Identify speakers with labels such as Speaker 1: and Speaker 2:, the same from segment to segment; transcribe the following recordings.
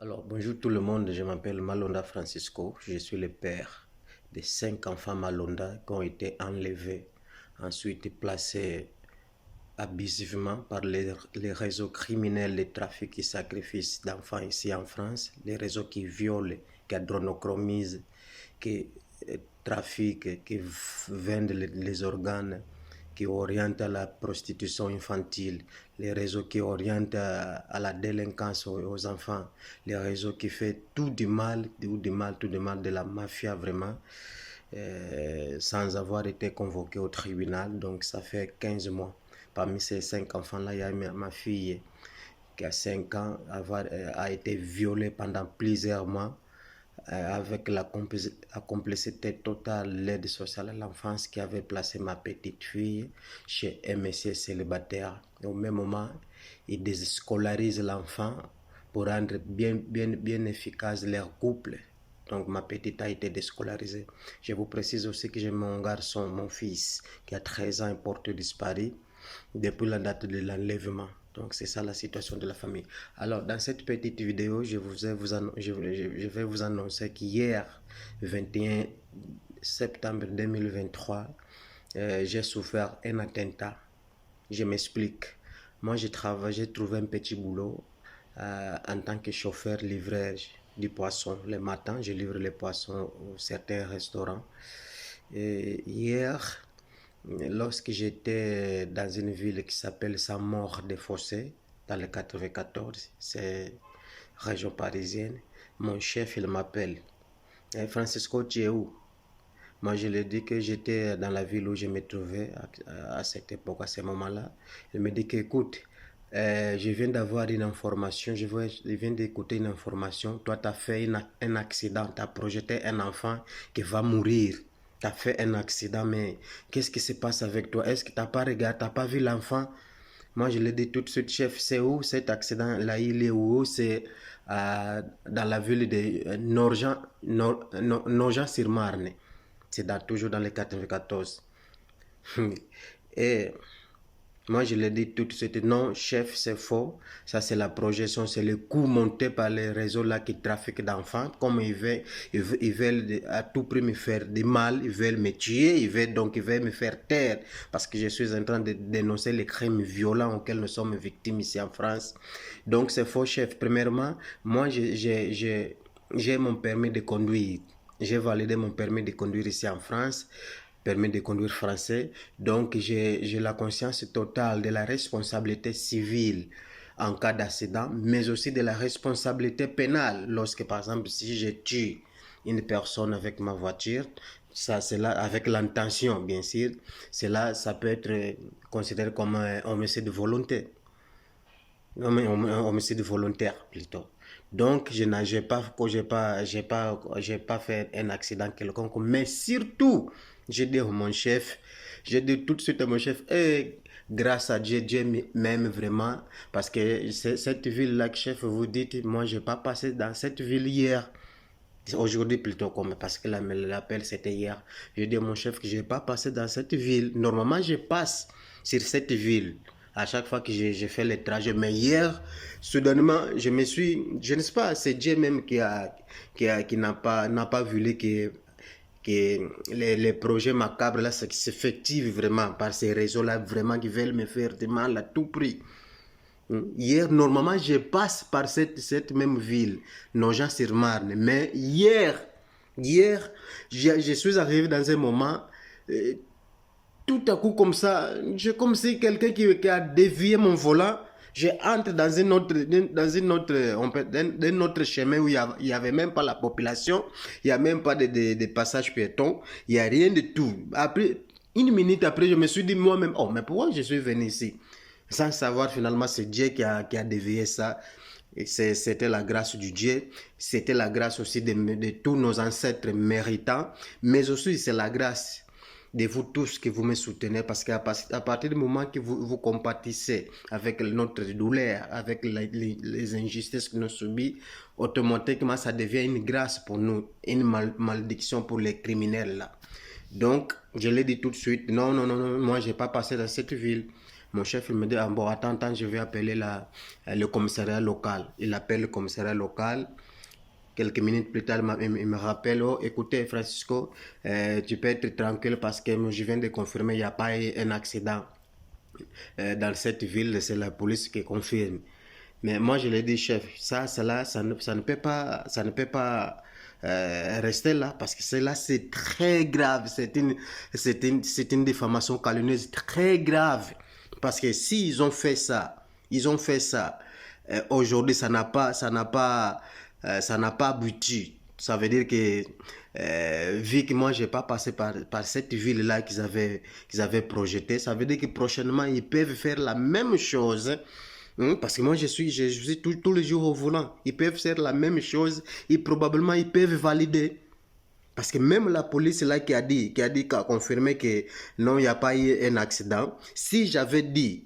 Speaker 1: Alors, bonjour tout le monde, je m'appelle Malonda Francisco, je suis le père de 5 enfants Malonda qui ont été enlevés, ensuite placés abusivement par les réseaux criminels de trafic et sacrifice d'enfants ici en France, les réseaux qui violent, qui adronochromisent, qui trafiquent, qui vendent les organes, qui orientent à la prostitution infantile, les réseaux qui orientent à la délinquance aux enfants, les réseaux qui font tout du mal, tout du mal de la mafia vraiment, sans avoir été convoqué au tribunal. Donc ça fait 15 mois. Parmi ces 5 enfants-là, il y a ma fille qui a 5 ans, a été violée pendant plusieurs mois avec la complicité totale de l'aide sociale à l'enfance qui avait placé ma petite fille chez MSC célibataire. Et au même moment, ils déscolarisent l'enfant pour rendre bien efficace leur couple. Donc ma petite a été déscolarisée. Je vous précise aussi que j'ai mon garçon, mon fils, qui a 13 ans et porte disparu depuis la date de l'enlèvement. Donc c'est ça la situation de la famille. Alors dans cette petite vidéo, je vais vous annoncer qu'hier, 21 septembre 2023, j'ai souffert un attentat. Je m'explique. Moi j'ai trouvé un petit boulot en tant que chauffeur-livreur du poisson. Le matin, je livre les poissons à certains restaurants. Et hier, lorsque j'étais dans une ville qui s'appelle Saint-Maur-des-Fossés, dans le 94, c'est région parisienne, mon chef, il m'appelle. Hey, Francisco, tu es où? Moi, je lui ai dit que j'étais dans la ville où je me trouvais à cette époque, à ce moment-là. Il me dit qu'écoute, je viens d'avoir une information, je viens d'écouter une information. Toi, tu as fait un accident, tu as projeté un enfant qui va mourir. Tu as fait un accident, mais qu'est-ce qui se passe avec toi? Est-ce que tu n'as pas regardé, tu n'as pas vu l'enfant? Moi, je l'ai dit tout de suite, chef, c'est où cet accident-là? Il est où? C'est dans la ville de Nogent-sur-Marne. C'est toujours dans les 94. Et moi, je l'ai dit tout de suite, non, chef, c'est faux. Ça, c'est la projection, c'est le coup monté par les réseaux là qui trafiquent d'enfants. Comme ils veulent à tout prix me faire du mal, ils veulent me tuer, ils veulent me faire taire. Parce que je suis en train de dénoncer les crimes violents auxquels nous sommes victimes ici en France. Donc, c'est faux, chef. Premièrement, moi, j'ai mon permis de conduire. J'ai validé mon permis de conduire ici en France, permis de conduire français. Donc, j'ai la conscience totale de la responsabilité civile en cas d'accident, mais aussi de la responsabilité pénale lorsque, par exemple, si je tue une personne avec ma voiture, ça, c'est là, avec l'intention, bien sûr, cela, ça peut être considéré comme un homicide volontaire. Homicide volontaire plutôt. Donc, je n'ai pas fait un accident quelconque, mais surtout, j'ai dit à mon chef, j'ai dit tout de suite à mon chef, grâce à Dieu, Dieu m'aime vraiment, parce que cette ville-là que chef vous dites, moi, je n'ai pas passé dans cette ville hier. Aujourd'hui plutôt, comme parce que l'appel c'était hier. Je dis à mon chef que je n'ai pas passé dans cette ville. Normalement, je passe sur cette ville à chaque fois que j'ai fait le trajet. Mais hier, soudainement, je ne sais pas, c'est Dieu même qui n'a pas voulu que les projets macabres là s'effectuent vraiment par ces réseaux-là, vraiment qui veulent me faire du mal à tout prix. Hier, normalement, je passe par cette même ville, Nogent-sur-Marne. Mais hier, je suis arrivé dans un moment, tout à coup comme ça, comme si quelqu'un qui a dévié mon volant, je entre dans un autre chemin où il n'y avait même pas la population, il n'y a même pas de passage piéton, il n'y a rien de tout. Après, une minute après, je me suis dit moi-même, oh, mais pourquoi je suis venu ici? Sans savoir finalement, c'est Dieu qui a dévié ça. C'était la grâce du Dieu, c'était la grâce aussi de tous nos ancêtres méritants, mais aussi c'est la grâce de vous tous que vous me soutenez, parce qu'à partir du moment que vous compatissez avec notre douleur, avec les injustices que nous subissons, automatiquement ça devient une grâce pour nous, une malédiction pour les criminels là. Donc, je l'ai dit tout de suite, non, moi je n'ai pas passé dans cette ville. Mon chef, il me dit, ah, bon, attends, je vais appeler le commissariat local. Il appelle le commissariat local. Quelques minutes plus tard, il me rappelle, oh, écoutez, Francisco, tu peux être tranquille parce que je viens de confirmer, il n'y a pas eu un accident dans cette ville, c'est la police qui confirme. Mais moi, je l'ai dit, chef, ça ne peut pas rester là, parce que cela, c'est très grave. C'est une diffamation calomnieuse très grave. Parce que s'ils ont fait ça, aujourd'hui, ça n'a pas abouti. Ça veut dire que, vu que moi, je n'ai pas passé par cette ville-là qu'ils avaient projetée, ça veut dire que prochainement, ils peuvent faire la même chose. Parce que moi, je suis tous les jours au volant. Ils peuvent faire la même chose et probablement, ils peuvent valider. Parce que même la police là qui a confirmé que non, il n'y a pas eu un accident. Si j'avais dit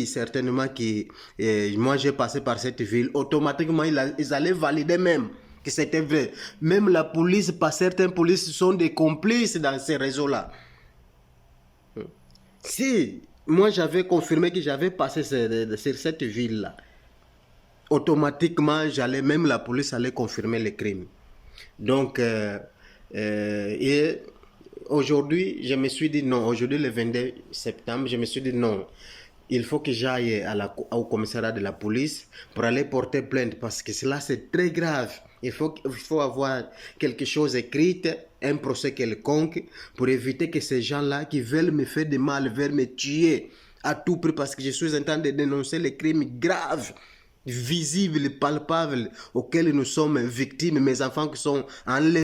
Speaker 1: certainement que moi j'ai passé par cette ville, automatiquement ils allaient valider même que c'était vrai. Même la police, par certaines polices sont des complices dans ces réseaux-là. Si moi j'avais confirmé que j'avais passé sur cette ville-là, automatiquement même la police allait confirmer le crime. Donc, et aujourd'hui, je me suis dit non, aujourd'hui le 22 septembre, je me suis dit non, il faut que j'aille au commissariat de la police pour aller porter plainte parce que cela c'est très grave. Il faut avoir quelque chose écrit, un procès quelconque pour éviter que ces gens-là qui veulent me faire du mal, veulent me tuer à tout prix parce que je suis en train de dénoncer les crimes graves, visibles, palpables auxquels nous sommes victimes, mes enfants qui sont enlevés.